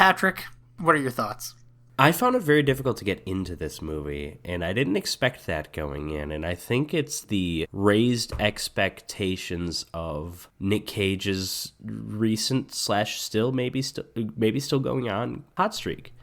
Patrick, what are your thoughts? I found it very difficult to get into this movie, and I didn't expect that going in, and I think it's the raised expectations of Nick Cage's recent maybe still going on hot streak.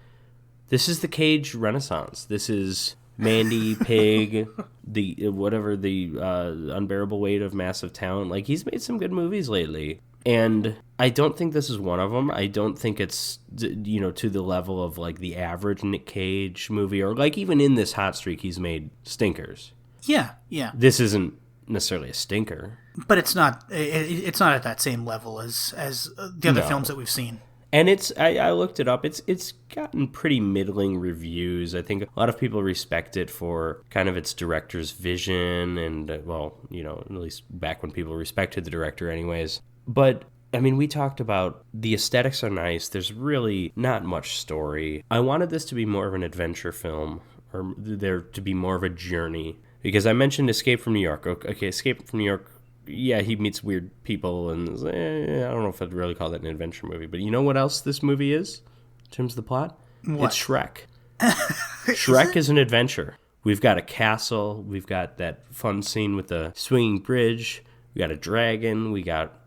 This is the Cage Renaissance. This is Mandy, Pig, the Unbearable Weight of Massive Talent. Like, he's made some good movies lately. And I don't think this is one of them. I don't think it's, to the level of, like, the average Nick Cage movie. Or, like, even in this hot streak, he's made stinkers. Yeah. This isn't necessarily a stinker. But it's not at that same level as the other films that we've seen. And I looked it up. It's gotten pretty middling reviews. I think a lot of people respect it for kind of its director's vision. And, at least back when people respected the director anyways. But, I mean, we talked about the aesthetics are nice. There's really not much story. I wanted this to be more of an adventure film, or there to be more of a journey. Because I mentioned Escape from New York. Okay, Escape from New York, yeah, he meets weird people, and I don't know if I'd really call that an adventure movie. But you know what else this movie is, in terms of the plot? What? It's Shrek. Shrek is an adventure. We've got a castle. We've got that fun scene with the swinging bridge. We got a dragon. We got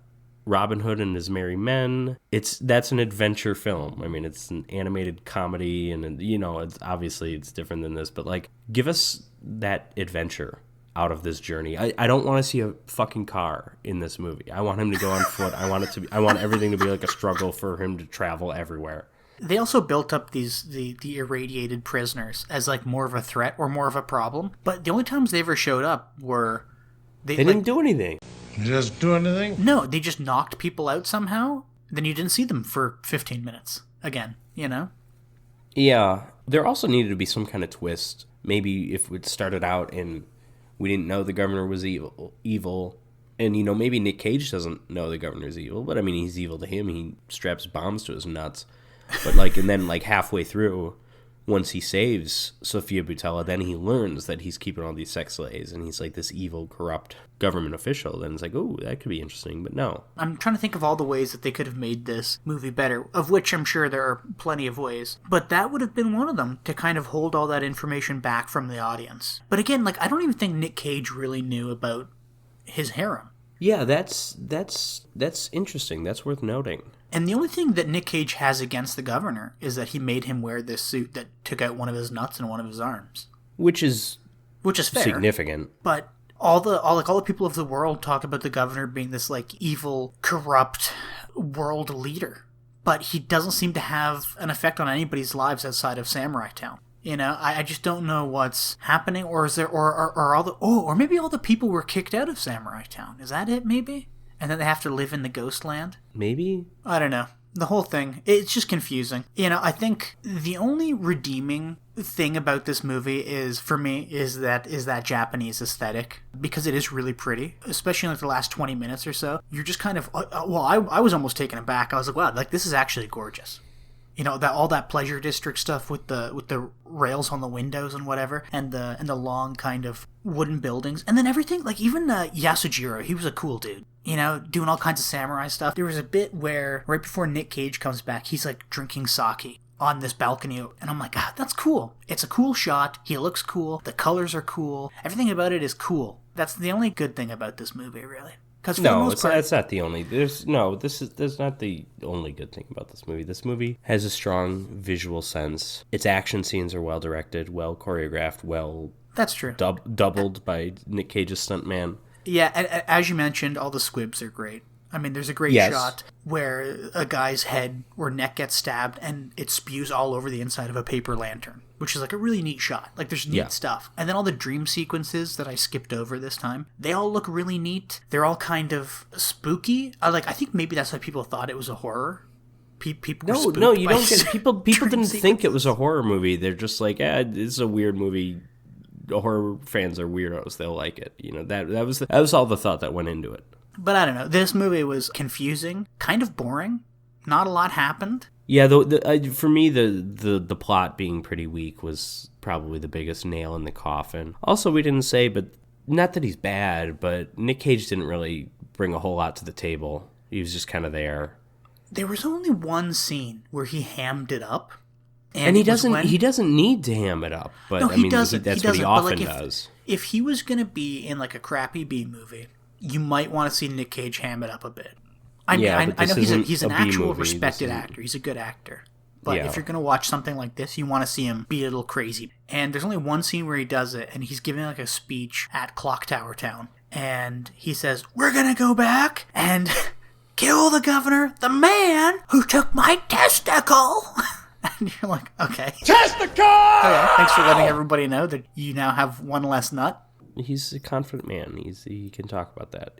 Robin Hood and His Merry Men. That's an adventure film. I mean, it's an animated comedy, and it's different than this, but like, give us that adventure out of this journey. I don't want to see a fucking car in this movie. I want him to go on foot. I want everything to be like a struggle for him to travel everywhere. They also built up the irradiated prisoners as like more of a threat or more of a problem, but the only times they ever showed up were they didn't do anything. Just do anything? No, they just knocked people out somehow. Then you didn't see them for 15 minutes again, Yeah. There also needed to be some kind of twist. Maybe if it started out and we didn't know the governor was evil. And, maybe Nick Cage doesn't know the governor's evil. But, I mean, he's evil to him. He straps bombs to his nuts. But, and then, halfway through, once he saves Sofia Boutella, then he learns that he's keeping all these sex slaves, and he's like this evil, corrupt government official. Then it's like, oh, that could be interesting, but no. I'm trying to think of all the ways that they could have made this movie better, of which I'm sure there are plenty of ways. But that would have been one of them, to kind of hold all that information back from the audience. But again, I don't even think Nick Cage really knew about his harem. Yeah, that's interesting. That's worth noting. And the only thing that Nick Cage has against the governor is that he made him wear this suit that took out one of his nuts and one of his arms. Which is fair. Significant. But all the people of the world talk about the governor being this evil, corrupt world leader. But he doesn't seem to have an effect on anybody's lives outside of Samurai Town. I just don't know what's happening, or is there, or maybe all the people were kicked out of Samurai Town. Is that it, maybe? And then they have to live in the Ghostland? Maybe? I don't know. The whole thing, it's just confusing. I think the only redeeming thing about this movie is that Japanese aesthetic, because it is really pretty, especially in the last 20 minutes or so. You're just kind of, I was almost taken aback. I was like, wow, this is actually gorgeous. All that pleasure district stuff with the rails on the windows and whatever, and the long kind of wooden buildings, and then everything, even Yasujiro, he was a cool dude, doing all kinds of samurai stuff. There was a bit where right before Nick Cage comes back, he's drinking sake on this balcony, and I'm like, that's cool. It's a cool shot. He looks cool. The colors are cool. Everything about it is cool. That's the only good thing about this movie, really. No, it's not the only. There's not the only good thing about this movie. This movie has a strong visual sense. Its action scenes are well directed, well choreographed, That's true. Doubled by Nick Cage's stuntman. Yeah, and as you mentioned, all the squibs are great. I mean, there's a great shot where a guy's head or neck gets stabbed and it spews all over the inside of a paper lantern, which is a really neat shot. There's neat stuff. And then all the dream sequences that I skipped over this time, they all look really neat. They're all kind of spooky. I think maybe that's why people thought it was a horror. People were spooked you don't get people didn't think it was a horror movie. They're just like, it's a weird movie. Horror fans are weirdos. They'll like it. That was all the thought that went into it. But I don't know. This movie was confusing, kind of boring. Not a lot happened. Yeah, for me, the plot being pretty weak was probably the biggest nail in the coffin. Also, we didn't say, but not that he's bad, but Nick Cage didn't really bring a whole lot to the table. He was just kind of there. There was only one scene where he hammed it up. And he doesn't need to ham it up, but no, I mean, that's what he often does. If he was going to be in like a crappy B movie, you might want to see Nick Cage ham it up a bit. I know he's an actual respected actor. He's a good actor. But if you're going to watch something like this, you want to see him be a little crazy. And there's only one scene where he does it, and he's giving like a speech at Clock Tower Town. And he says, "We're going to go back and kill the governor, the man who took my testicle." And you're like, okay. Testicle! Okay, thanks for letting everybody know that you now have one less nut. He's a confident man. He can talk about that.